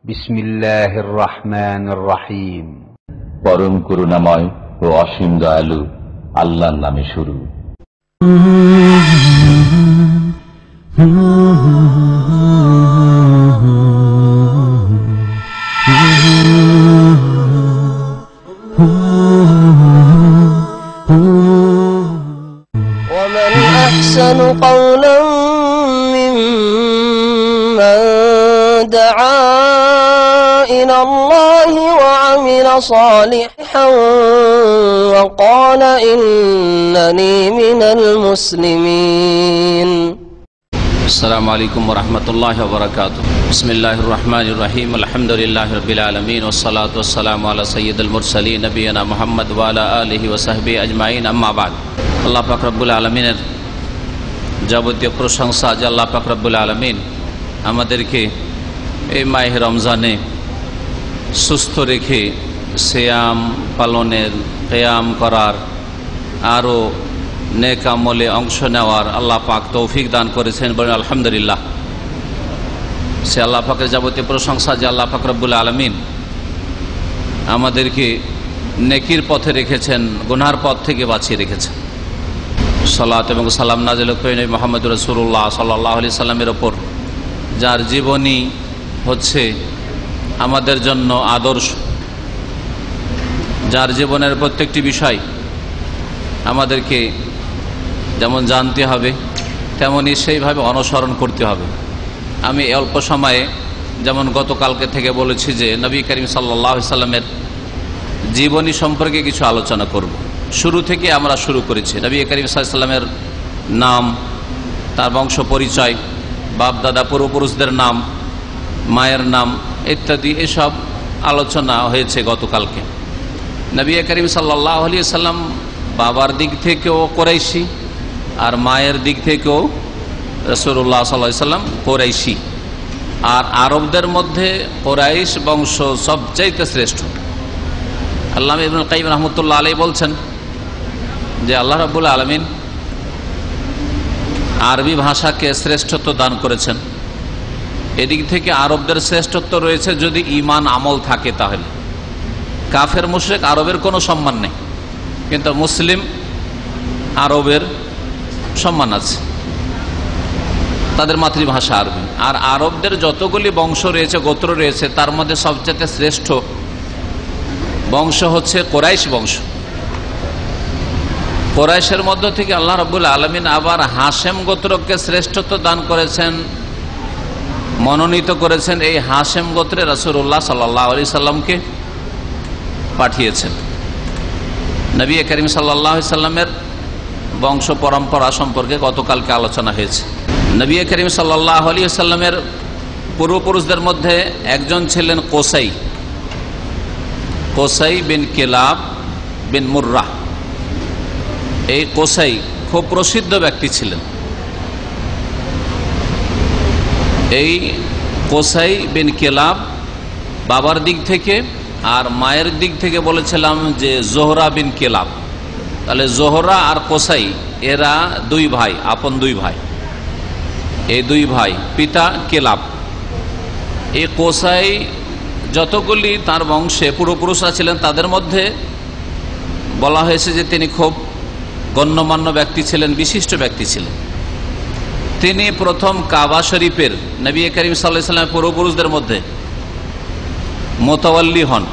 বিসমিল্লাহির রহমানির রহিম। পরম করুণাময় ও অসীম দয়ালু আল্লাহর নামে শুরু। ومن أحسن قولا ممن دعا إلى الله وعمل صالحا وقال إنني من المسلمين. السلام عليكم ورحمة الله وبركاته. بسم الله الرحمن الرحيم. الحمد لله رب العالمين والصلاة والسلام على سيد المرسلين نبينا محمد وعلى آله وصحبه أجمعين. أما بعد, আল্লাহ পাক রব্বুল আলমিনের যাবতীয় প্রশংসা যে আল্লাহ পাক রব্বুল আলমিন আমাদেরকে এই মাহে রমজানে সুস্থ রেখে সিয়াম পালনের, কিয়াম করার, আরও নেক আমলে অংশ নেওয়ার আল্লাহ পাক তৌফিক দান করেছেন। বলেন আলহামদুলিল্লাহ। সে আল্লাহ পাকের যাবতীয় প্রশংসা যে আল্লাহ পাক রব্বুল আলমিন আমাদেরকে নেকির পথে রেখেছেন, গুনহার পথ থেকে বাঁচিয়ে রেখেছেন। সালাত এবং সালাম নাযিল করেন মুহাম্মদ রাসূলুল্লাহ সাল্লাল্লাহু আলাইহি সাল্লামের ওপর, যার জীবনী হচ্ছে আমাদের জন্য আদর্শ, যার জীবনের প্রত্যেকটি বিষয় আমাদেরকে যেমন জানতে হবে তেমনই সেইভাবে অনুসরণ করতে হবে। আমি অল্প সময়ে, যেমন গতকালকে থেকে বলেছি, যে নবী করিম সাল্লাল্লাহু আলাইহি সাল্লামের জীবনী সম্পর্কে কিছু আলোচনা করব। শুরু থেকে আমরা শুরু করেছি নবী করিম সাল্লাল্লাহু আলাইহি সাল্লামের নাম, তার বংশ পরিচয়, বাপ দাদা পূর্বপুরুষদের নাম, মায়ের নাম ইত্যাদি, এসব আলোচনা হয়েছে গতকালকে। নবী করিম সাল্লাল্লাহু আলাইহি সাল্লাম বাবার দিক থেকেও কুরাইশি আর মায়ের দিক থেকেও রাসূলুল্লাহ সাল্লাল্লাহু আলাইহি সাল্লাম কুরাইশি। আর আরবদের মধ্যে কুরাইশ বংশ সবচাইতে শ্রেষ্ঠ। আল্লামা ইবনুল কাইয়িম রাহমাতুল্লাহ আলাইহি বলছেন যে আল্লাহ রাব্বুল আলামিন আরবি ভাষাকে শ্রেষ্ঠত্ব দান করেছেন। এদিক থেকে আরবদের শ্রেষ্ঠত্ব রয়েছে যদি ঈমান আমল থাকে, তাহলে কাফের মুশরিক আরবের কোনো সম্মান নেই, কিন্তু মুসলিম আরবের সম্মান আছে, তাদের মাতৃভাষা আরবি। আর আরবদের যতগুলি বংশ রয়েছে, গোত্র রয়েছে, তার মধ্যে সবচেয়ে শ্রেষ্ঠ বংশ হচ্ছে কুরাইশ বংশ। কুরাইশের মধ্য থেকে আল্লাহ রাব্বুল আলামিন আবার হাশেম গোত্রকে শ্রেষ্ঠত্ব দান করেছেন, মনোনীত করেছেন। এই হাশেম গোত্রে রাসূলুল্লাহ সাল্লাল্লাহু আলাইহি সাল্লামকে পাঠিয়েছেন। নবী করিম সাল্লাল্লাহু আলাইহি সাল্লামের বংশ পরম্পরা সম্পর্কে গতকালকে আলোচনা হয়েছে। নবী করিম সাল্লাল্লাহু আলাইহি সাল্লামের পূর্বপুরুষদের মধ্যে একজন ছিলেন কোসাই বিন কিলাব বিন মুররাহ। এই কোসাই খুব প্রসিদ্ধ ব্যক্তি ছিলেন। এই কোসাই বিন কিলাব বাবার দিক থেকে, আর মায়ের দিক থেকে বলেছিলাম যে জোহরা বিন কিলাব। তাহলে জোহরা আর কোসাই এরা দুই ভাই, আপন দুই ভাই। এই দুই ভাই পিতা কিলাব। এই কোসাই যতগুলি তার বংশে পূর্বপুরুষরা ছিলেন, তাদের মধ্যে বলা হয়েছে যে তিনি খুব গণ্যমান্য ব্যক্তি ছিলেন, বিশিষ্ট ব্যক্তি ছিলেন। তিনি প্রথম কাবা শরীফের, নবী করিম সাল্লাল্লাহু আলাইহি সাল্লামের পূর্বপুরুষদের মধ্যে মুতাওয়াল্লি হন।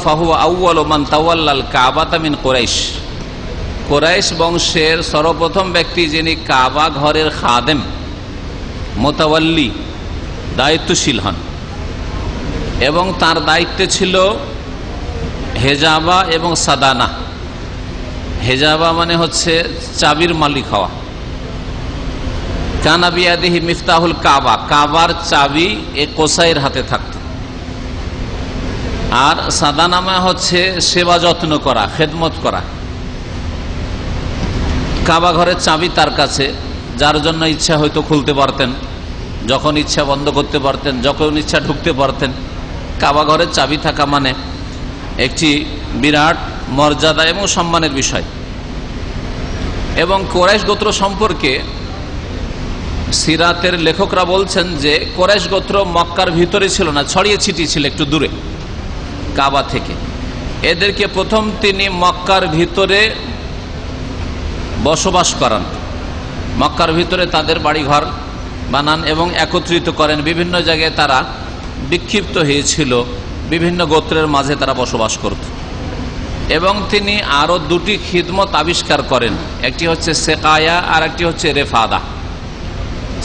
ফাহুয়া আউয়ালু মান তাওয়াল্লাল কাবাতা মিন কুরাইশ। কুরাইশ বংশের সর্বপ্রথম ব্যক্তি যিনি কাবা ঘরের খাদেম, মুতাওয়াল্লি, দায়িত্বশীল হন। এবং তার দায়িত্বে ছিল হেজাবা এবং সাদানা। হেজাবা মানে হচ্ছে চাবির মালিক হওয়া। কানা বিয়াদিহি মিফতাহুল কাবা, কাবার চাবি এ কোসাইয়ের হাতে থাকত। আর সাদানা মানে হচ্ছে সেবা যত্ন করা, খেদমত করা। কাবা ঘরের চাবি তার কাছে, যার জন্য ইচ্ছা হয়তো খুলতে পারতেন, যখন ইচ্ছা বন্ধ করতে পারতেন, যখন ইচ্ছা ঢুকতে পারতেন। কাবা ঘরের চাবি থাকা মানে একটি বিরাট মর্যাদা এবং সম্মানের বিষয়। এবং কুরাইশ গোত্র সম্পর্কে সিরাতের লেখকরা বলছেন যে কুরাইশ গোত্র মক্কার ভিতরে ছিল না, ছড়িয়ে ছিটিয়ে ছিল একটু দূরে কাবা থেকে। এদেরকে প্রথম তিনি মক্কার ভিতরে বসবাস করান, মক্কার ভিতরে তাদের বাড়িঘর বানান এবং একত্রিত করেন। বিভিন্ন জায়গায় তারা বিক্ষিপ্ত হয়েছিল, বিভিন্ন গোত্রের মাঝে তারা বসবাস করত। এবং তিনি আরও দুটি খিদমত আবিষ্কার করেন, একটি হচ্ছে সেকায়া আর একটি হচ্ছে রেফাদা।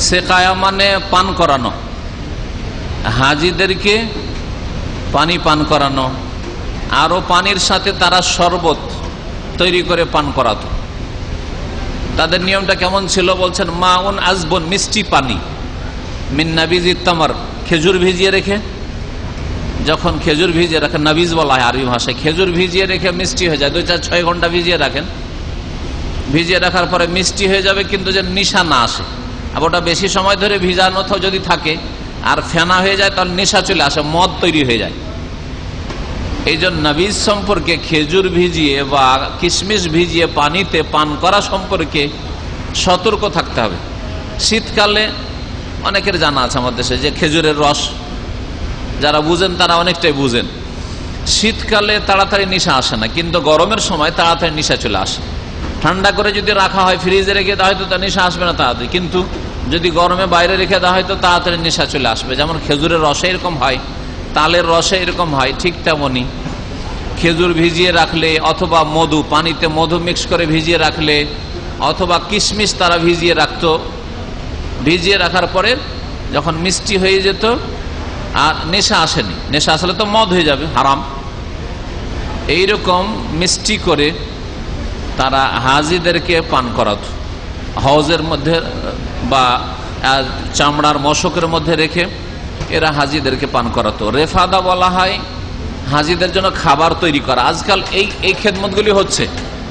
সেকায়া মানে পান করানো, হাজিদেরকে পানি পান করানো, আরও পানির সাথে তারা শরবত তৈরি করে পান করাতো। তাদের নিয়মটা কেমন ছিল বলছেন, মাউন আজবন, মিষ্টি পানি, মিন নাবিজি তামার, খেজুর ভিজিয়ে রেখে, যখন খেজুর ভিজিয়ে রাখেন, নাবিজ বলা হয় আরবি ভাষায়, খেজুর ভিজিয়ে রেখে মিষ্টি হয়ে যায়, 2-4-6 ঘন্টা ভিজিয়ে রাখেন, ভিজিয়ে রাখার পরে মিষ্টি হয়ে যাবে কিন্তু যে নেশা না আসে। আবার ওটা বেশি সময় ধরে ভিজানো যদি থাকে আর ফেনা হয়ে যায় তাহলে নেশা চলে আসে, মদ তৈরি হয়ে যায়। এই জন্য নাবিজ সম্পর্কে খেজুর ভিজিয়ে বা কিশমিশ ভিজিয়ে পানিতে পান করা সম্পর্কে সতর্ক থাকতে হবে। শীতকালে অনেকের জানা আছে আমাদের দেশে যে খেজুরের রস, যারা বুঝেন তারা অনেকটাই বুঝেন, শীতকালে তাড়াতাড়ি নেশা আসে না, কিন্তু গরমের সময় তাড়াতাড়ি নেশা চলে আসে। ঠান্ডা করে যদি রাখা হয়, ফ্রিজে রেখে দেওয়া হয়তো তা নেশা আসবে না তাড়াতাড়ি, কিন্তু যদি গরমে বাইরে রেখে দেওয়া হয়তো তাড়াতাড়ি নেশা চলে আসবে। যেমন খেজুরের রসে এরকম হয়, তালের রসে এরকম হয়, ঠিক তেমনই খেজুর ভিজিয়ে রাখলে অথবা মধু, পানিতে মধু মিক্স করে ভিজিয়ে রাখলে, অথবা কিশমিশ তারা ভিজিয়ে রাখতো, ভিজিয়ে রাখার পরে যখন মিষ্টি হয়ে যেত আর নেশা আসেনি, নেশা আসলে তো মদ হয়ে যাবে, হারাম। এইরকম মিষ্টি করে তারা হাজিদেরকে পান করাতো, হজের মধ্যে বা চামড়ার মশকের মধ্যে রেখে এরা হাজিদেরকে পান করাতো। রেফাদা বলা হয় হাজিদের জন্য খাবার তৈরি করা। আজকাল এই খেদমতগুলি হচ্ছে,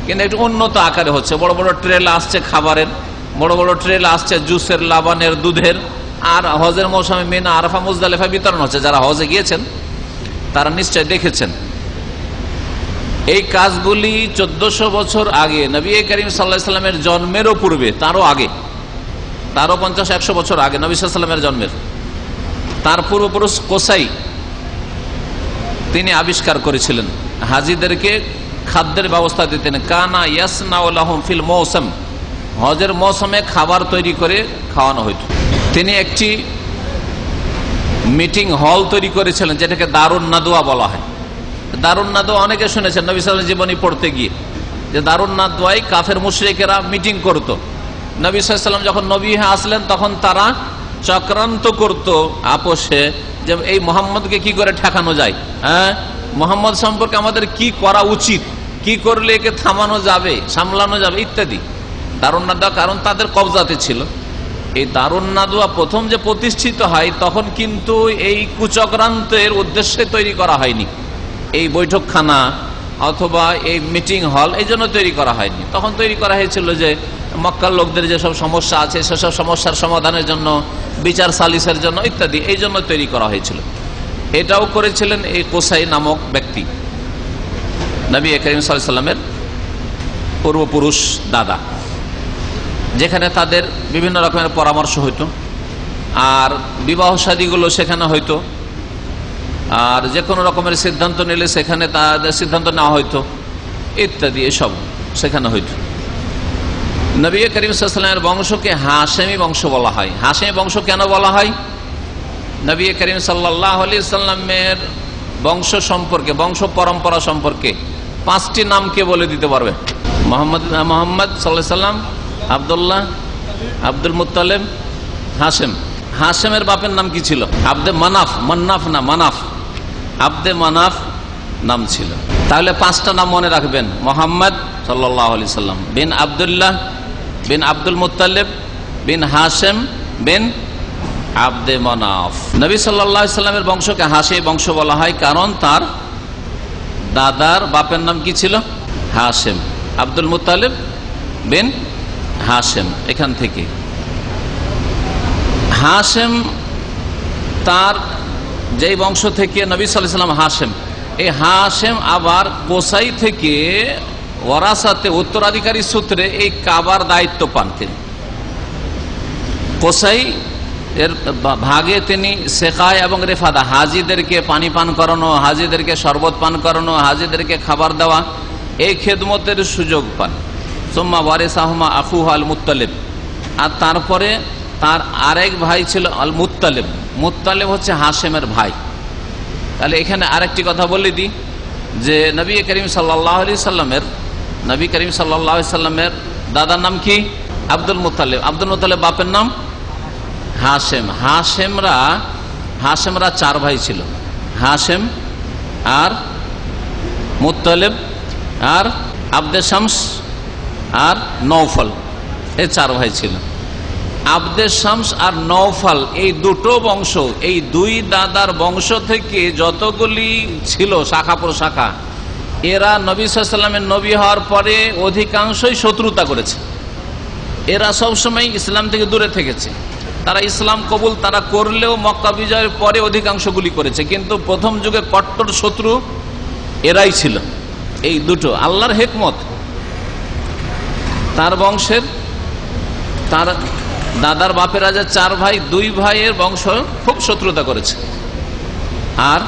কিন্তু একটু উন্নত আকারে হচ্ছে। বড় বড় ট্রেল আসছে খাবারের, বড় বড় ট্রেল আসছে জুসের, লাবানের, দুধের। আর হজের মৌসুমে মিনা, আরাফা, মুজদালিফা বিতরণ হচ্ছে। যারা হজে গিয়েছেন তারা নিশ্চয় দেখেছেন। এই কাজগুলি 1400 বছর আগে, নবী করিম সাল্লাল্লাহু আলাইহি সাল্লামের জন্মেরও পূর্বে, তারও আগে, তারও 50-100 বছর আগে নবী সাল্লাল্লাহু আলাইহি সাল্লামের জন্মের, তার পূর্বপুরুষ কোসাই তিনি আবিষ্কার করেছিলেন। হাজিদেরকে খাদ্যের ব্যবস্থা দিতেন। কানা ইয়াসনাউ লাহুম ফিল মৌসুম, হজের মৌসুমে খাবার তৈরি করে খাওয়ানো হইত। তিনি একটি মিটিং হল তৈরি করেছিলেন, যেটাকে দারুন নাদওয়া বলা হয়। দারুন নাদওয়া অনেকে শুনেছেন নবী সাল্লাল্লাহু আলাইহি ওয়াসাল্লাম জীবনী পড়তে গিয়ে, যে দারুন নাদওয়ায় কাফের মুশরিকেরা মিটিং করত। নবী সাল্লাল্লাহু আলাইহি ওয়াসাল্লাম যখন নবী হয়ে আসলেন তখন তারা চক্রান্ত করত আপোষে, যে এই মোহাম্মদকে কি করে ঠেকানো যায়, হ্যাঁ, মোহাম্মদ সম্পর্কে আমাদের কি করা উচিত, কি করলে একে থামানো যাবে, সামলানো যাবে ইত্যাদি। দারুন নাদওয়া কারণ তাদের কবজাতে ছিল। এই দারুন নাদওয়া প্রথম যে প্রতিষ্ঠিত হয় তখন কিন্তু এই কুচক্রান্তের উদ্দেশ্যে তৈরি করা হয়নি। এই বৈঠকখানা অথবা এই মিটিং হল এই জন্য তৈরি করা হয়নি। তখন তৈরি করা হয়েছিল যে মক্কার লোকদের যেসব সমস্যা আছে সেসব সমস্যার সমাধানের জন্য, বিচার সালিসের জন্য ইত্যাদি, এই জন্য তৈরি করা হয়েছিল। এটাও করেছিলেন এই কোসাই নামক ব্যক্তি, নবী করিম সাল্লাল্লাহু আলাইহি সাল্লামের পূর্বপুরুষ দাদা, যেখানে তাদের বিভিন্ন রকমের পরামর্শ হইতো, আর বিবাহ শাদীগুলো সেখানে হইতো, আর যে কোনো রকমের সিদ্ধান্ত নিলে সেখানে তাদের সিদ্ধান্ত নেওয়া হইতো ইত্যাদি, এসব সেখানে হইতো। নবী করিম সাল্লাল্লাহু আলাইহি ওয়াসাল্লামের বংশকে হাশেমি বংশ বলা হয়। হাশেমি বংশ কেন বলা হয়? নবী করিম সাল্লাল্লাহু আলাইহি ওয়াসাল্লামের বংশ সম্পর্কে, বংশ পরম্পরা সম্পর্কে 5টি নামকে বলে দিতে পারবে। মোহাম্মদ সাল্লাল্লাহু আলাইহি ওয়াসাল্লাম, আব্দুল্লাহ, আব্দুল মুত্তালিব, হাশেম। হাশেমের বাপের নাম কি ছিল? আব্দে মানাফ, মান্নাফ না, মানাফ, আব্দে মানাফ নাম ছিল। তাহলে 5টা নাম মনে রাখবেন: মোহাম্মদ সাল্লাল্লাহু আলাইহি ওয়াসাল্লাম, বিন আব্দুল্লাহ, বিন আব্দুল মুত্তালিব, বিন হাশেম, বিন আব্দে মানাফ। নবী সাল্লাল্লাহু আলাইহি ওয়াসাল্লামের বংশকে হাশেমি বংশ বলা হয়, কারণ তার দাদার বাপের নাম কি ছিল? হাশেম, আব্দুল মুত্তালিব বিন হাশেম। এখান থেকে হাশেম, তার যেই বংশ থেকে নবী সাল্লাল্লাহু আলাইহি ওয়াসাল্লাম হাশেম, এই হাশেম আবার কোসাই থেকে ওয়ারাসাতে, উত্তরাধিকারী সূত্রে এই কাবার দায়িত্ব পান তিনি। কোসাই এর ভাগে তিনি সেকায় এবং রেফাদা, হাজিদেরকে পানি পান করানো, হাজিদেরকে শরবত পান করানো, হাজিদেরকে খাবার দেওয়া, এই খেদমতের সুযোগ পান। সুম্মা ওয়ারিসাহুমা আখুহু আল মুত্তালিব, আর তারপরে তার আরেক ভাই ছিল আল মুত্তালিব। মুত্তালিব হচ্ছে হাশেমের ভাই। তাহলে এখানে আরেকটি কথা বলে দিই যে নবী করিম সাল্লাল্লাহু আলাইহি সাল্লামের দাদার নাম কি? Abdul Muttalib. আব্দুল মুত্তালিব বাপের নাম হাশেম। হাশেমরা 4 ভাই ছিল, হাশেম আর মুত্তালিব আর আব্দে শামস আর নৌফল, এই 4 ভাই ছিল। আব্দে শামস আর নৌফল এই দুটো বংশ, এই 2 দাদার বংশ থেকে যতগুলি ছিল শাখা প্রশাখা, এরা নবী সাল্লাল্লাহু আলাইহি ওয়াসাল্লামের নবী হওয়ার পরে অধিকাংশই শত্রুতা করেছে। এরা সবসময় ইসলাম থেকে দূরে থেকেছে। তারা ইসলাম কবুল তারা করলেও মক্কা বিজয়ের পরে অধিকাংশগুলি করেছে, কিন্তু প্রথম যুগে কট্টর শত্রু এরাই ছিল। এই দুটো আল্লাহর হিকমত। তার বংশের তার দাদার বাপেরা যে 4 ভাই, 2 ভাইয়ের বংশ খুব শত্রুতা করেছে। আর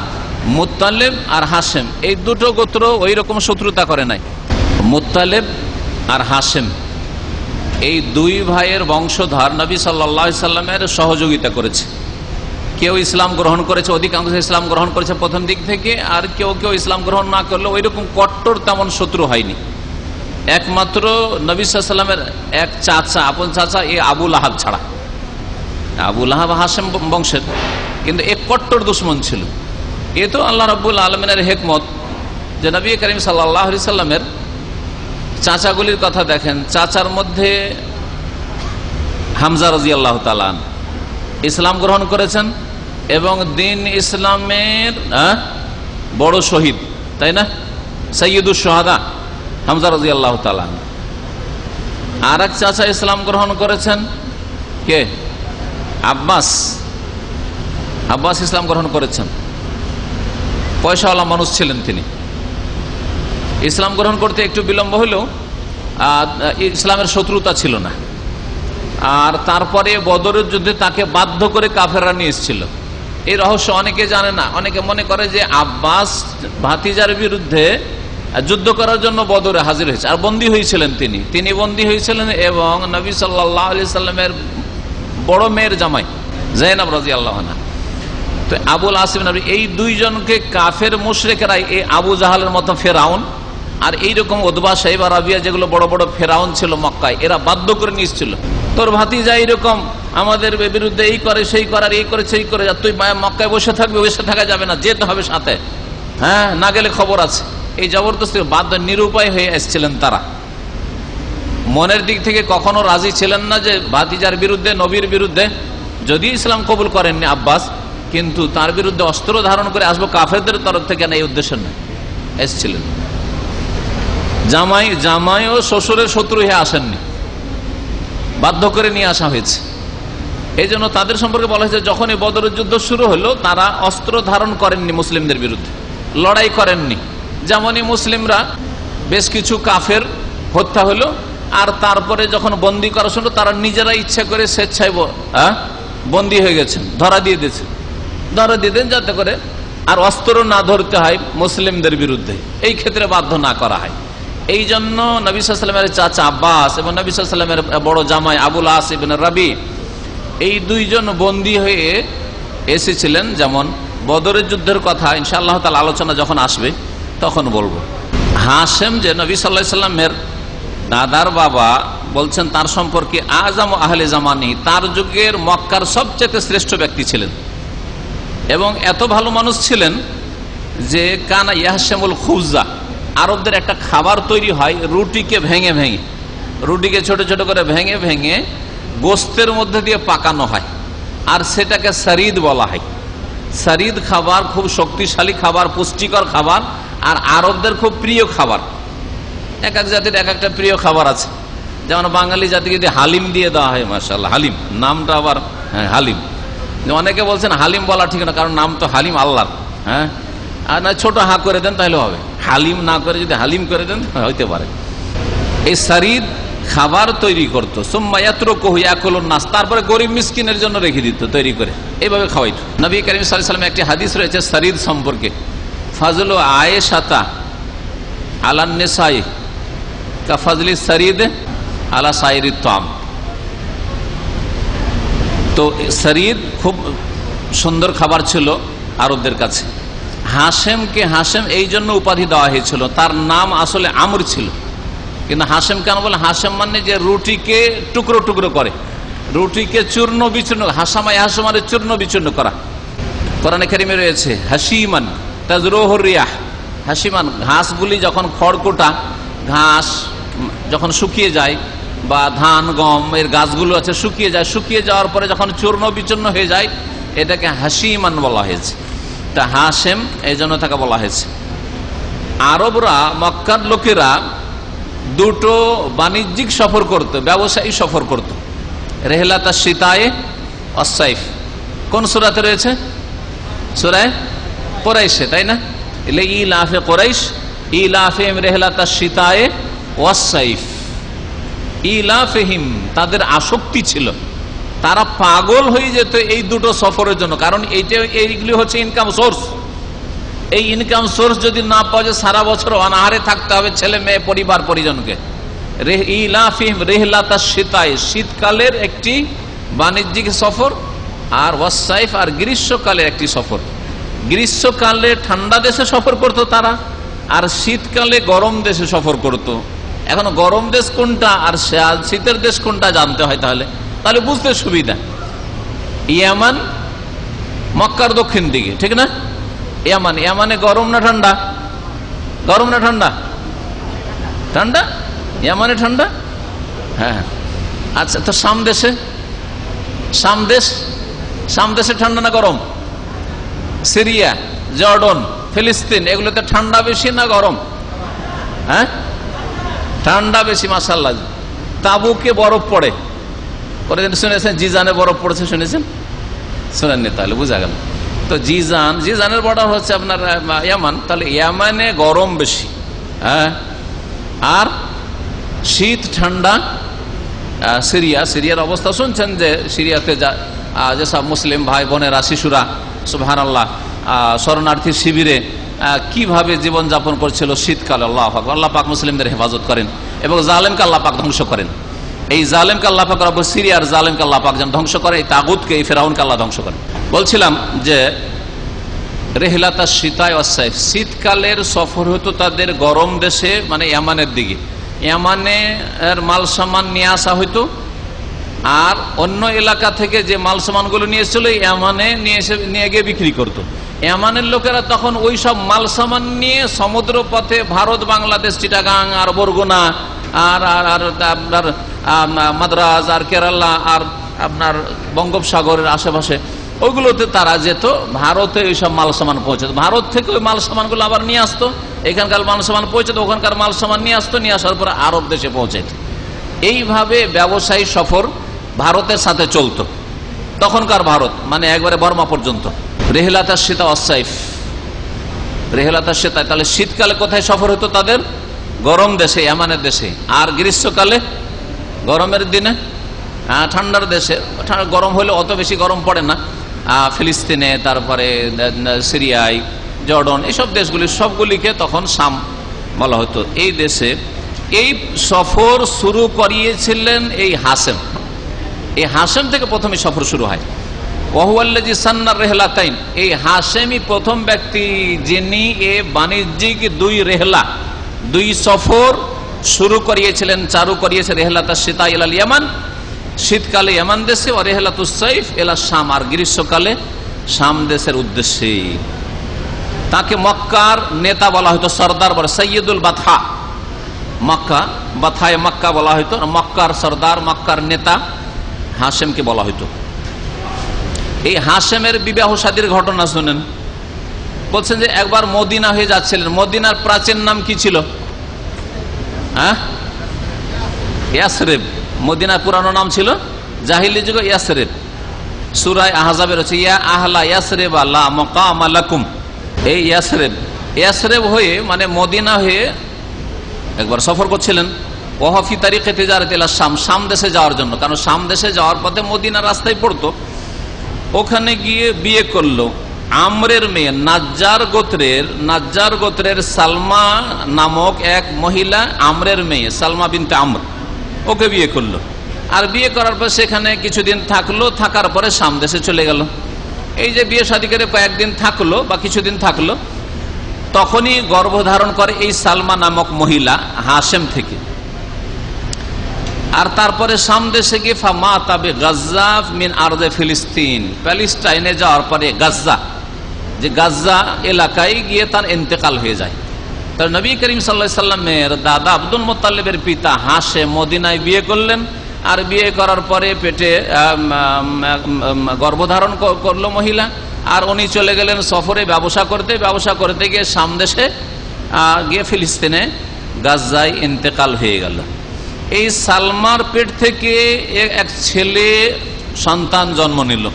মুত্তালিব আর হাশেম এই দুটো গোত্র ওই রকম শত্রুতা করে নাই। মুত্তালিব আর হাশেম এই 2 ভাইয়ের বংশধর নবী সাল্লাল্লাহু আলাইহি সাল্লামের সহযোগিতা করেছে। কেউ ইসলাম গ্রহণ করেছে, অধিকাংশ ইসলাম গ্রহণ করেছে প্রথম দিক থেকে, আর কেউ কেউ ইসলাম গ্রহণ না করলে ওই রকম কট্টর তেমন শত্রু হয়নি। একমাত্র নবী সাল্লাল্লাহু আলাইহি সাল্লামের এক চাচা, আপন চাচা, এ আবু লাহাব ছাড়া। আবু লাহাব হাশেম বংশের, কিন্তু এক কট্টর দুশমন ছিল। এ তো আল্লাহ রাব্বুল আলামিনের হিকমত যে নবী করিম সাল্লাল্লাহু আলাইহি সাল্লামের চাচাগুলির কথা দেখেন। চাচার মধ্যে হামজা রাদিয়াল্লাহু তাআলা ইসলাম গ্রহণ করেছেন এবং দিন ইসলামের বড় শহীদ, তাই না? সাইয়্যিদুশ শুহাদা হামজা রাদিয়াল্লাহু তাআলা। আর এক চাচা ইসলাম গ্রহণ করেছেন, কে? আব্বাস ইসলাম গ্রহণ করেছেন। পয়সাওয়ালা মানুষ ছিলেন তিনি। ইসলাম গ্রহণ করতে একটু বিলম্ব হলেও ইসলামের শত্রুতা ছিল না। আর তারপরে বদরের যুদ্ধে তাকে বাধ্য করে কাফেররা নিয়ে এসেছিল। এই রহস্য অনেকে জানে না। অনেকে মনে করে যে আব্বাস ভাতিজার বিরুদ্ধে যুদ্ধ করার জন্য বদরে হাজির হয়েছে, আর বন্দী হয়েছিলেন তিনি বন্দী হয়েছিলেন এবং নবী সাল্লাল্লাহু আলাইহি সাল্লামের বড় মেয়ের জামাই যায়েনব রাদিয়াল্লাহু আনহা। তো আবুল আসিম নবী এই 2 জনকে কাফের মুশরিকরা, এই আবু জাহালের মতো ফেরাউন আর এইরকম উতবা সাইবা রাবিয়া যেগুলো বড় বড় ফেরাউন ছিল মক্কায়, এরা বাধ্য করে নিয়ে এসেছিল। তোর ভাতিজা এইরকম আমাদের বিরুদ্ধে এই করে সেই করে, আর এই করে সেই করে, তুই মক্কায় বসে থাকবি, বসে থাকা যাবে না, যেতে হবে সাথে, হ্যাঁ, না গেলে খবর আছে। এই জবরদস্তি বাধ্য নিরুপায় হয়ে এসেছিলেন তারা। মনের দিক থেকে কখনো রাজি ছিলেন না যে ভাতিজার বিরুদ্ধে, নবীর বিরুদ্ধে, যদি ইসলাম কবুল করেননি আব্বাস, কিন্তু তার বিরুদ্ধে অস্ত্র ধারণ করে আসবো কাফেরদের তরফ থেকে না, এই উদ্দেশ্য নয় এসেছিলেন। জামাই ও শ্বশুরের শত্রু হয়ে আসেননি, বাধ্য করে নিয়ে আসা হয়েছে। এই জন্য তাদের সম্পর্কে বলা হয়েছে যখনই বদরের যুদ্ধ শুরু হলো তারা অস্ত্র ধারণ করেননি, মুসলিমদের বিরুদ্ধে লড়াই করেননি। যেমনই মুসলিমরা বেশ কিছু কাফের হত্যা হলো, আর তারপরে যখন বন্দী করা শুনলো তারা নিজেরা ইচ্ছা করে স্বেচ্ছায় বন্দী হয়ে গেছেন, ধরা দিয়ে দেন যাতে করে আর অস্ত্র না ধরতে হয় মুসলিমদের বিরুদ্ধে, এই ক্ষেত্রে বাধ্য না করা হয়। এই জন্য নবী সাল্লাল্লাহু আলাইহি ওয়াসাল্লামের চাচা আব্বাস এবং নবী সাল্লাল্লাহু আলাইহি ওয়াসাল্লামের বড় জামাই আবুল আস ইবনে রাবি, এই 2 জন বন্দী হয়ে এসেছিলেন। যেমন বদরের যুদ্ধের কথা ইনশাআল্লাহ তাআলা আলোচনা যখন আসবে তখন বলবো। হাশেম যে নবী সাল্লাল্লাহু আলাইহি ওয়াসাল্লামের দাদার বাবা, বলছেন তার সম্পর্কে আযম আহলে জামানি, তার যুগের মক্কার সবচেয়ে শ্রেষ্ঠ ব্যক্তি ছিলেন এবং এত ভালো মানুষ ছিলেন যে কানা ইয়াহশামুল খুবজা, আরবদের একটা খাবার তৈরি হয় রুটিকে ছোট ছোট করে ভেঙে গোস্তের মধ্যে দিয়ে পাকানো হয়, আর সেটাকে সারিদ বলা হয়। সারিদ খাবার খুব শক্তিশালী খাবার, পুষ্টিকর খাবার, আর আরবদের খুব প্রিয় খাবার। এক এক জাতির এক একটা প্রিয় খাবার আছে। যেমন বাঙালি জাতিকে যদি হালিম দিয়ে দেওয়া হয়, মাশাআল্লাহ, হালিম নামটা আবার হালিম। অনেকে বলছেন হালিম বলা ঠিক না, কারণ নাম তো হালিম আল্লাহর, হ্যাঁ, আর না ছোট হা করে দেন তাহলে হবে, হালিম না করে যদি হালিম করে দেন হইতে পারে। এই সারিদ খাবার তৈরি করতো, সুম্মা ইয়াতরুকুহু ইয়াকুলুন নাস, তারপরে গরিব মিসকিনের জন্য রেখে দিত তৈরি করে, এইভাবে খাওয়াইতো। নবী করিম সাল্লাল্লাহু আলাইহি ওয়াসাল্লাম একটি হাদিস রয়েছে সরিদ সম্পর্কে, ফাজলু আয়েশাতা আলান নিসাই কা ফাজলি সরিদ আলা সাইরিত তাম। তো সরিদ খুব সুন্দর খাবার ছিল আরবদের কাছে। হাশেমকে হাশেম এই জন্য উপাধি দেওয়া হয়েছিল, তার নাম আসলে আমর ছিল, কিন্তু হাশেম কেন বলে? হাশেম মানে যে রুটিকে টুকরো টুকরো করে, রুটিকে চূর্ণ বিচূর্ণ, হাসামাই হাসমারে চূর্ণ বিচূর্ণ করা। কোরআনে কারিমে রয়েছে হাসিমান তাজরুহুর রিয়াহ, হাসিমান ঘাসগুলি যখন খড়কুটা ঘাস যখন শুকিয়ে যায়, বা ধান গম এর গাছগুলো আছে শুকিয়ে যায়, শুকিয়ে যাওয়ার পরে যখন চূর্ণ বিচূর্ণ হয়ে যায় এটাকে হাসিমান বলা হয়েছে। তা হাশেম এই জন্য তাকে বলা হয়েছে। আরবরা, মক্কার লোকেরা দুটো বাণিজ্যিক সফর করত, ব্যবসায়ী সফর করত, রেহলাতা শীতায়ে অসাইফ। কোন সূরাতে রয়েছে? সূরা কুরাইশে, তাই না? ইলাফে কুরাইশ ইলাফিহিম রেহলাতা শীতায়ে ওয়াসাইফ। ইলাফিহিম তাদের আসক্তি ছিল, তারা পাগল হয়ে যেত এই দুটো সফরের জন্য, কারণ এইগুলি হচ্ছে ইনকাম সোর্স। এই ইনকাম সোর্স যদি না পাওয়া যায় সারা বছর অনাহারে থাকতে হবে ছেলে মেয়ে পরিবার পরিজনকে। ইলাফিহিম রেহলাতা শীতায়ে, শীতকালের একটি বাণিজ্যিক সফর, আর ওয়াসাইফ আর গ্রীষ্মকালের একটি সফর। গ্রীষ্মকালে ঠান্ডা দেশে সফর করত তারা, আর শীতকালে গরম দেশে সফর করত। এখন গরম দেশ কোনটা আর শীতের দেশ কোনটা জানতে হয়, তাহলে বুঝতে সুবিধা। ইয়ামান মক্কার দক্ষিণ দিকে, ঠিক না? ইয়ামান, ইয়ামানে গরম না ঠান্ডা? গরম না ঠান্ডা? ঠান্ডা। ইয়ামানে ঠান্ডা, হ্যাঁ। আচ্ছা, তো শাম দেশে, শাম দেশে ঠান্ডা না গরম? সিরিয়া, জর্ডন, ফিলিস্তিন, এগুলোতে ঠান্ডা বেশি না গরম? হ্যাঁ, ঠান্ডা বেশি। মাশাআল্লাহ। তাবুকে বরফ পড়ে, শুনেছেন? জিজানে বরফ পড়েছে, শুনেছেন? শুনেননি? তাহলে বোঝা গেল। তো জিজানের বর্ডার হচ্ছে আপনার ইয়ামান, তাহলে ইয়ামানে গরম বেশি, হ্যাঁ। আর শীত ঠান্ডা সিরিয়ার অবস্থা শুনছেন, যে সিরিয়াতে যেসব মুসলিম ভাই বোনেরা, শিশুরা সুবহানাল্লাহ শরণার্থী শিবিরে কিভাবে জীবনযাপন করছিল শীতকালে। আল্লাহু আকবার। আল্লাহ পাক মুসলিমদের হেফাজত করেন এবং জালেমকে আল্লাহ পাক ধ্বংস করেন। এই জালেমকে আল্লাহ পাক রব্বুল সিরিয়ার জালেমকে আল্লাহ পাক যেন ধ্বংস করে, এই তাগুতকে, এই ফেরাউনকে আল্লাহ ধ্বংস করেন। বলছিলাম যে রেহলাতা শীতায় ওয়াসাইফ, শীতকালের সফর হতো তাদের গরম দেশে, মানে ইয়ামানের দিকে। ইয়ামানে এর মাল সামান নিয়ে আসা হইতো, আর অন্য এলাকা থেকে যে মাল সামানগুলো নিয়ে এসেছিল ইয়ামানে নিয়ে গিয়ে বিক্রি করতো। ইয়ামানের লোকেরা তখন ওই সব মাল সামান নিয়ে সমুদ্র পথে ভারত, বাংলাদেশ, চিটাগাং আর বরগুনা আর আপনার মাদ্রাজ আর কেরালা আর আপনার বঙ্গোপসাগরের আশেপাশে ওইগুলোতে তারা যেত, ভারতে ওই সব মাল সামান পৌঁছাত। ভারত থেকে ওই মাল সামানগুলো আবার নিয়ে আসতো, এখানকার মাল সামান পৌঁছাতো, ওখানকার মাল সামান নিয়ে আসতো, নিয়ে আসার পরে আরব দেশে পৌঁছাইত। এইভাবে ব্যবসায়ী সফর ভারতের সাথে চলতো। তখনকার ভারত মানে একবারে বর্মা পর্যন্ত। রেহলাতা শীতা ওয়াসাইফ, রেহলাতা শীতা। তাহলে শীতকালে কোথায় সফর হতো তাদের? গরম দেশে, ইয়ামানের দেশে। আর গ্রীষ্মকালে, গরমের দিনে ঠান্ডার দেশে। গরম হলে অত বেশি গরম পড়ে না, ফিলিস্তিনে, তারপরে সিরিয়ায়, জর্ডন, এইসব দেশগুলি সবগুলিকে তখন শাম বলা হতো। এই দেশে এই সফর শুরু করিয়েছিলেন এই হাশেম। এই হাশেম থেকে প্রথমে সফর শুরু হয়। ওয়াহুয়াল্লাযী সান্নার রেহলাতাইন, এই হাশেমই প্রথম ব্যক্তি যিনি এ বাণিজ্যিক দুই রেহলা, দুই সফর শুরু করিয়েছিলেন, চালু করিয়েছে। রেহলাতা শীতা ইলাল ইয়ামান, শীতকালে ইয়ামান দেশে, ও রেহলাতুস সাইফ ইলা শাম, আর গ্রীষ্মকালে শাম দেশের উদ্দেশ্যে। তাকে মক্কার নেতা বলা হতো, সর্দার বলে, সৈয়দুল বাথা। মক্কা, বাথায় মক্কা বলা হতো, মক্কার সর্দার, মক্কার নেতা হাশেমকে বলা হতো। এই হাশেমের বিবাহ শাদীর ঘটনা শুনেন। বলছেন যে একবার মদিনা হয়ে যাচ্ছিলেন। মদিনার প্রাচীন নাম কি ছিল? হ্যাঁ, ইয়াসরিব। মদিনার পুরানো নাম ছিল জাহিলি যুগে ইয়াসরিব। সূরা আহজাবের হচ্ছে ইয়া আহলা ইয়াসরিব লা মাকাম লাকুম। এই ইয়াসরিব হয়ে মানে মদিনা হয়ে একবার সফর করছিলেন। ওয়াফি তারিখে তিজারত ইলা শাম, শাম দেশে যাওয়ার জন্য, কারণ শাম দেশে যাওয়ার পথে মদিনার রাস্তায় পড়তো। ওখানে গিয়ে বিয়ে করলো আমরের মেয়ে, নাজ্জার গোত্রের সালমা নামক এক মহিলা, আমরের মেয়ে সালমা বিনতে আমর, ওকে বিয়ে করলো। আর বিয়ে করার পর সেখানে কিছুদিন থাকলো, থাকার পরে শাম দেশে চলে গেল। এই যে বিয়ে শাদী করে কয়েকদিন থাকলো বা কিছুদিন থাকলো, তখনই গর্ভধারণ করে এই সালমা নামক মহিলা হাশেম থেকে। আর তারপরে শাম দেশে গিয়ে ফামা তাবে গাজ্জা মিন আরদে ফিলিস্তিন, প্যালেস্টাইনে যাওয়ার পরে গাজ্জা, যে গাজ্জা এলাকায় গিয়ে তার ইন্তেকাল হয়ে যায়। তার নবী করিম সাল্লাল্লাহু আলাইহি সাল্লামের দাদা আব্দুল মুত্তালিবের পিতা হাশেম মদিনায় বিয়ে করলেন। আর বিয়ে করার পরে পেটে গর্ভধারণ করলো মহিলা। আর উনি চলে গেলেন সফরে ব্যবসা করতে গিয়ে শাম দেশে গিয়ে ফিলিস্তিনে গাজ্জায় ইন্তেকাল হয়ে গেল। এই সালমার পেট থেকে এক ছেলে সন্তান জন্ম নিল,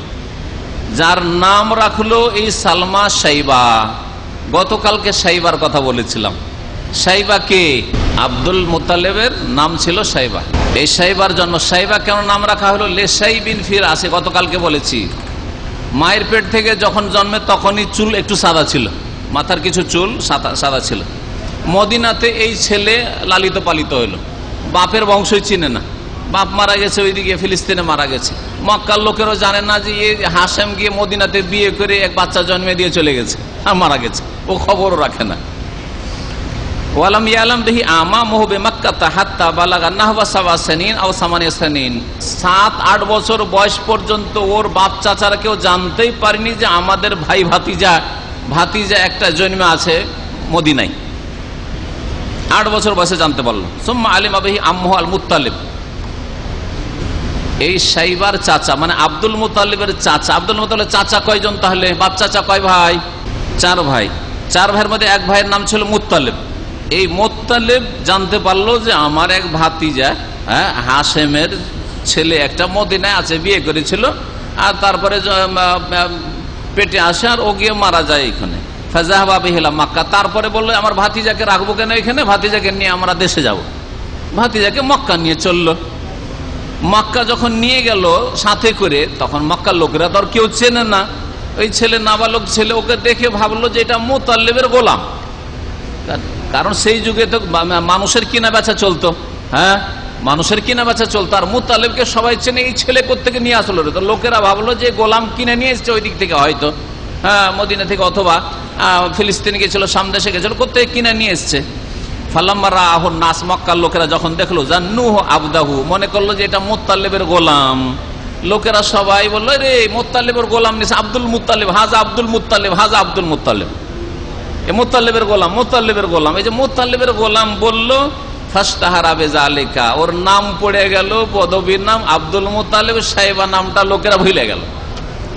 যার নাম রাখলো এই সালমা সাইবা। গতকালকে সাইবার কথা বলেছিলাম। সাইবা কে? আব্দুল মুত্তালিবের নাম ছিল সাইবা। এই সাইবার জন্ম। সাইবা কেন নাম রাখা হলো? লেসাই বিন ফির আসে, গতকালকে বলেছি। মায়ের পেট থেকে যখন জন্মে তখনই চুল একটু সাদা ছিল, মাথার কিছু চুল সাদা ছিল। মদিনাতে এই ছেলে লালিত পালিত হলো, বাপের বংশই চিনে না, বাপ মারা গেছে ওইদিকে ফিলিস্তিনে মারা গেছে। মক্কার লোকেরও জানে না যে এই হাশেম গিয়ে মদিনাতে বিয়ে করে এক বাচ্চা জন্মে দিয়ে চলে গেছে আর মারা গেছে, ও খবরও রাখে না। ওয়ালাম ইয়ালাম বিহি আমা মুহবে মক্কা হাত্তা বালাগা নাহওয়া সাবা সানিন আও সামানিয়া সানিন, 7-8 বছর বয়স পর্যন্ত ওর বাপ চাচারা কেউ জানতেই পারেনি যে আমাদের ভাই ভাতিজা একটা জন্মে আছে মদিনায়। 8 বছর বয়সে জানতে পারলো। সুম্মা আলিমা বিহি আম্মু আল মুত্তালিব, এই সাইবার চাচা মানে আব্দুল মুত্তালিবের চাচা। আব্দুল মুত্তালিবের চাচা কয়জন তাহলে? বাপ চাচা কয় ভাই? 4 ভাই। 4 ভাইয়ের মধ্যে এক ভাইয়ের নাম ছিল মুত্তালিব। এই মুত্তালিব জানতে পারলো যে আমার এক ভাতিজা হাশেমের ছেলে একটা মদিনায় আছে, বিয়ে করেছিল, আর তারপরে পেটে আসে আর ও গিয়ে মারা যায় এখানে। ফাজাহাবা বিহিলা মক্কা, তারপরে বললো আমার ভাতিজাকে রাখবো কেন এখানে, ভাতিজাকে নিয়ে আমরা দেশে যাব। ভাতিজাকে মক্কা নিয়ে চললো। মক্কা যখন নিয়ে গেল সাথে করে, তখন মক্কার লোকেরা তো আর কেউ চেনে না। ওই ছেলে নাবালক ছেলে, ওকে দেখে ভাবলো যে এটা মুত্তালিবের গোলাম, কারণ সেই যুগে তো মানুষের কিনা বেচা চলতো। মানুষের কিনা বেচা চলতো, আর মুত্তালিবকে সবাই চেনে। এই ছেলে কোত্থেকে নিয়ে আসলো, তো লোকেরা ভাবলো যে গোলাম কিনে নিয়ে এসছে ওই দিক থেকে, হয়তো মদিনা থেকে অথবা ফিলিস্তিন গেছিল, শাম দেশে গেছিল, কোত্থেকে কিনে নিয়ে এসছে। ফালাম্মা আহুন নাস, মক্কার লোকেরা যখন দেখলো জান্নুহু আবদাহু, মনে করলো যে এটা মুত্তালিবের গোলাম। লোকেরা সবাই বললো রে মুত্তালিবের গোলাম নিছে আব্দুল মুত্তালিব, হাজা আব্দুল মুত্তালিব, হাজা আব্দুল মুত্তালিব, এ মুত্তালিবের গোলাম, মুত্তালিবের গোলাম। এই যে মুত্তালিবের গোলাম বললো, ফাস্তাহারা বিযালিকা, ওর নাম পড়ে গেল, পদবীর নাম আব্দুল মুত্তালিব। সাইবা নামটা লোকেরা ভুলে গেল।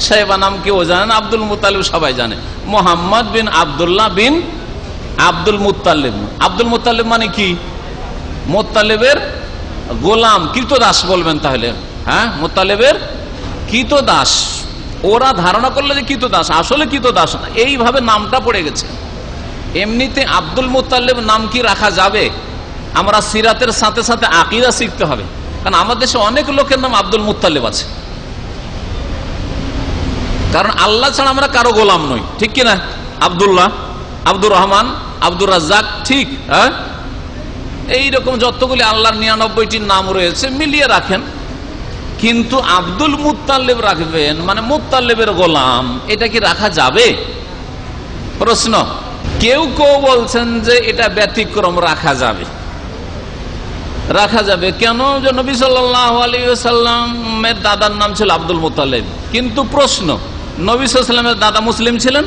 সাইবা নাম কেউ জানে না, আব্দুল মুত্তালিব সবাই জানে। মোহাম্মদ বিন আব্দুল্লাহ বিন আব্দুল মুত্তালিব। আব্দুল মুত্তালিব মানে কি? মুত্তালিবের গোলাম, কৃতদাস বলবেন তাহলে। মুত্তালিবের কৃতদাস। ওরা ধারণা করলো যে কৃতদাস, আসলে কৃতদাস না, এইভাবে নামটা পড়ে গেছে। এমনিতে আব্দুল মুত্তালিব নাম কি রাখা যাবে? আমরা সিরাতের সাথে সাথে আকীদা শিখতে হবে, কারণ আমাদের দেশে অনেক লোকের নাম আব্দুল মুত্তালিব আছে। কারণ আল্লাহ ছাড়া আমরা কারো গোলাম নই, ঠিক কিনা? আব্দুল্লাহ, আব্দুর রহমান, আব্দুর রাজ্জাক, ঠিক? এইরকম যতগুলি আল্লাহর 99টির নাম রয়েছে মিলিয়ে রাখেন, কিন্তু আব্দুল মুত্তালিব রাখবেন মানে মুত্তালিবের গোলাম, এটা কি রাখা যাবে? প্রশ্ন। কেউ কেউ বলছেন যে এটা ব্যতিক্রম, রাখা যাবে। রাখা যাবে কেন? যে নবী সাল্লাল্লাহু আলাইহি ওয়াসাল্লামের দাদার নাম ছিল আব্দুল মুত্তালিব, কিন্তু প্রশ্ন, নবী সাল্লাল্লাহু আলাইহি ওয়াসাল্লামের দাদা মুসলিম ছিলেন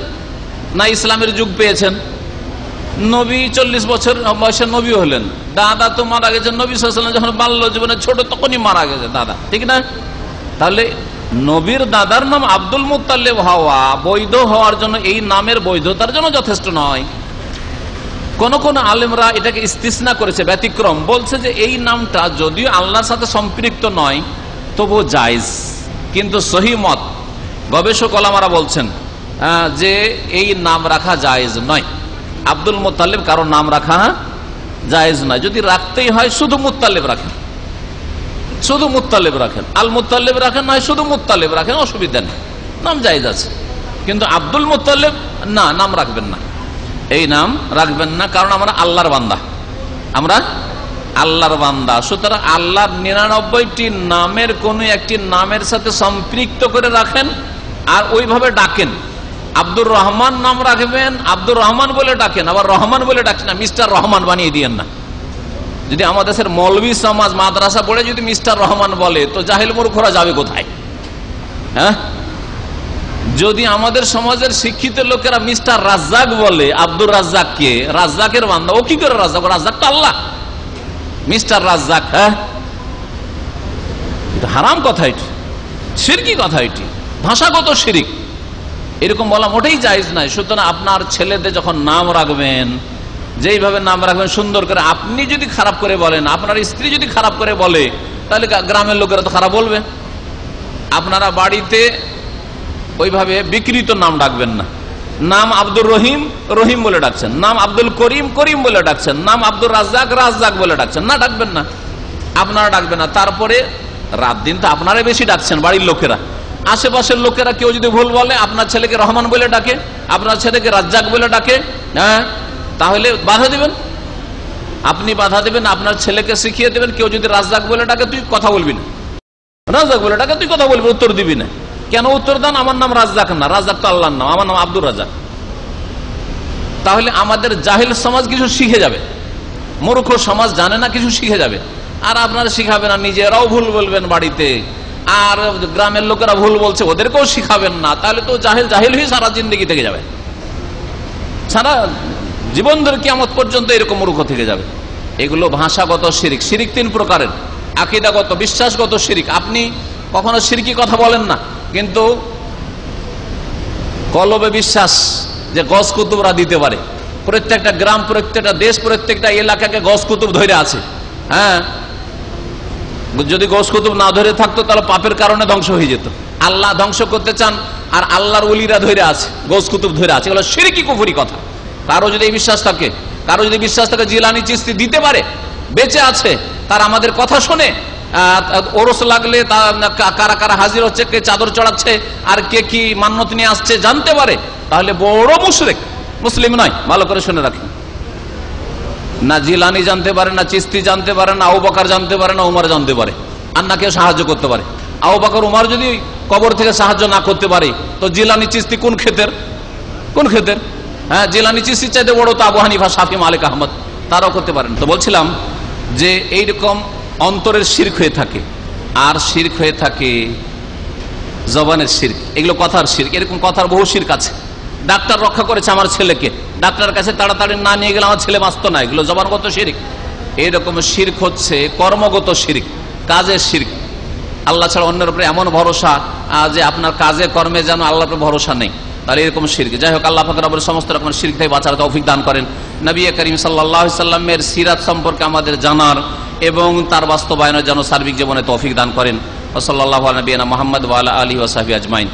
না ইসলামের যুগ পেয়েছেন? নবী 40 বছর বয়সে নবী হলেন, দাদা তো মারা গেছেন। নবী সাল্লাল্লাহু আলাইহি ওয়াসাল্লাম যখন বাল্য জীবনে ছোট, তখনই মারা গেছে দাদা, ঠিক না? তাহলে নবীর দাদার নাম আব্দুল মুত্তালিব হওয়া বৈধ হওয়ার জন্য, এই নামের বৈধতার জন্য যথেষ্ট নয়। কোন কোন আলেমরা এটাকে ইস্তিসনা করেছে, ব্যতিক্রম, বলছে যে এই নামটা যদিও আল্লাহর সাথে সম্পৃক্ত নয় তবু জায়েজ। কিন্তু সহিহ মত, গবেষক ওলামারা বলছেন যে এই নাম রাখা জায়েজ নয়। আব্দুল মুত্তালিব কারো নাম রাখা জায়েজ নয়। যদি রাখতেই হয় শুধু মুত্তালিব রাখেন, শুধু মুত্তালিব রাখেন, আল মুত্তালিব রাখেন, নয় শুধু মুত্তালিব রাখেন, অসুবিধা নেই, নাম জায়েজ আছে। কিন্তু আব্দুল মুত্তালিব না, নাম রাখবেন না, এই নাম রাখবেন না, কারণ আমরা আল্লাহর বান্দা, আমরা আল্লাহর বান্দা। সুতরাং আল্লাহর 99টি নামের কোন একটি নামের সাথে সম্পৃক্ত করে রাখেন আর ওইভাবে ডাকেন। আব্দুর রহমান নাম রাখবেন, আব্দুর রহমান বলে ডাকেন, আবার রহমান বলে ডাকেন না, মিস্টার রহমান বানিয়ে দিয়েন না। যদি আমাদের দেশের মৌলভী সমাজ মাদ্রাসা পড়ে যদি মিস্টার রহমান বলে তো জাহেল মূর্খরা যাবে কোথায়? হ্যাঁ, যদি আমাদের সমাজের শিক্ষিত লোকেরা মিস্টার রাজ্জাক বলে, আব্দুর রাজ্জাককে, রাজ্জাকের বান্দা, ও কি করে রাজ্জাক? রাজ্জাক তো আল্লাহ, মিস্টার রাজ্জাক। হ্যাঁ, হারাম কথা এটি, শিরকি কথা এটি, ভাষাগত শিরিক, এরকম বলা মোটেই জায়েজ নাই। সুতরাং আপনার ছেলেদের যখন নাম রাখবেন, যেইভাবে নাম রাখবেন সুন্দর করে। আপনি যদি খারাপ করে বলেন, আপনার স্ত্রী যদি খারাপ করে বলে, তাহলে গ্রামের লোকেরা তো খারাপ বলবে। আপনারা বাড়িতে ওইভাবে বিকৃত নাম ডাকবেন না। নাম আব্দুর রহিম, রহিম বলে ডাকছেন, নাম আব্দুল করিম, করিম বলে ডাকছেন, নাম আব্দুর রাজ্জাক, রাজ্জাক বলে ডাকছেন, না, ডাকবেন না, আপনারা ডাকবেন না। তারপরে রাত দিন তো আপনারাই বেশি ডাকছেন, বাড়ির লোকেরা। আশেপাশের লোকেরা কেউ যদি ভুল বলে, আপনার ছেলেকে রহমান বলে ডাকে, আপনার ছেলেকে রাজ্জাক বলে ডাকে, হ্যাঁ, তাহলে বাধা দিবেন, আপনি বাধা দিবেন, আপনার ছেলেকে শিখিয়ে দেবেন। কেউ যদি রাজ্জাক বলে ডাকে তুই কথা বলবি না, রাজ্জাক বলে ডাকে তুই কথা বলবি, উত্তর দিবি না। কেন উত্তর দেন? আমার নাম রাজ্জাক না, রাজ্জাক তো আল্লাহর নাম, আমার নাম আব্দুর রাজ্জাক। তাহলে আমাদের জাহিল সমাজ কিছু শিখে যাবে, মূর্খ সমাজ জানে না, কিছু শিখে যাবে। আর আপনারা শিখাবেন না, নিজেরাও ভুল বলবেন বাড়িতে, আর গ্রামের লোকেরা ভুল বলছে ওদেরকেও শিখাবেন না। তাহলে তো জাহিল জাহিল হয়ে সারা জিন্দগি থেকে যাবে, সারা জীবন ধরে কিয়ামত পর্যন্ত এরকম মূর্খ থেকে যাবে। এগুলো ভাষাগত শিরিক। শিরিক 3 প্রকারের, আকীদাগত, বিশ্বাসগত শিরিক। আপনি কখনো শিরকি কথা বলেন না, কিন্তু কলবে বিশ্বাস যে গস কুতুবরা দিতে পারে। প্রত্যেকটা গ্রাম, প্রত্যেকটা দেশ, প্রত্যেকটা এলাকাকে গস কুতুব ধরে আছে। হ্যাঁ, যদি গস কুতুব না ধরে থাকতো তাহলে পাপের কারণে ধ্বংস হয়ে যেত। আল্লাহ ধ্বংস করতে চান আর আল্লাহর ওলিরা ধরে আছে, গস কুতুব ধরে আছে, এগুলো শিরকি কুফরি কথা। কারো যদি এই বিশ্বাস থাকে, কারো যদি বিশ্বাস থাকে জিলানি চিশতি দিতে পারে, বেঁচে আছে, তার আমাদের কথা শুনে ওরস লাগলে কারা কারা হাজির হচ্ছে, কে চাদর চড়াচ্ছে আর কে কি মান্যত নিয়ে আসছে জানতে পারে, তাহলে বড় মুশরিক, মুসলিম নয়। ভালো করে শুনে রাখেন, না জিলানি জানতে পারে, না চিশতি জানতে পারে, না আবু বকর জানতে পারে, না উমর জানতে পারে, আর না কেউ সাহায্য করতে পারে। আবু বকর উমর যদি কবর থেকে সাহায্য না করতে পারে তো জিলানি চিশতি কোন ক্ষেতের, কোন ক্ষেতের? হ্যাঁ, জিলানি চিশতি চাইতে বড় তো আবু হানিফা, শাফি, মালিক, আহমদ, তারাও করতে পারেন। তো বলছিলাম যে এইরকম অন্তরের শিরক হয়ে থাকে, আর শিরক হয়ে থাকে জবানের শিরক, এগুলো কথার শিরক। এরকম কথার বহু শিরক আছে। ডাক্তার রক্ষা করেছে আমার ছেলেকে, ডাক্তারের কাছে তাড়াতাড়ি না নিয়ে গেলে আমার ছেলে বাঁচত না, এগুলো জবানগত শিরক। এইরকম শিরক হচ্ছে কর্মগত শিরক, কাজের শিরক। আল্লাহ ছাড়া অন্যের উপরে এমন ভরসা যে আপনার কাজে কর্মে যেন আল্লাহর উপরে ভরসা নেই, তাহলে এরকম শিরক। যাই হোক, আল্লাহ পাক রব্বুল সমস্ত রকম শিরক থেকে বাঁচার তৌফিক দান করেন। নবী করিম সাল্লাল্লাহু আলাইহি সাল্লামের সিরাত সম্পর্কে আমাদের জানার এবং তার বাস্তবায়নের জন্য সার্বিক জীবনে তৌফিক দান করেন। ওয়া সাল্লাল্লাহু আলা নবিয়িনা মুহাম্মদ ওয়া আলা আলিহি ওয়া সাহবিহি আজমাইন।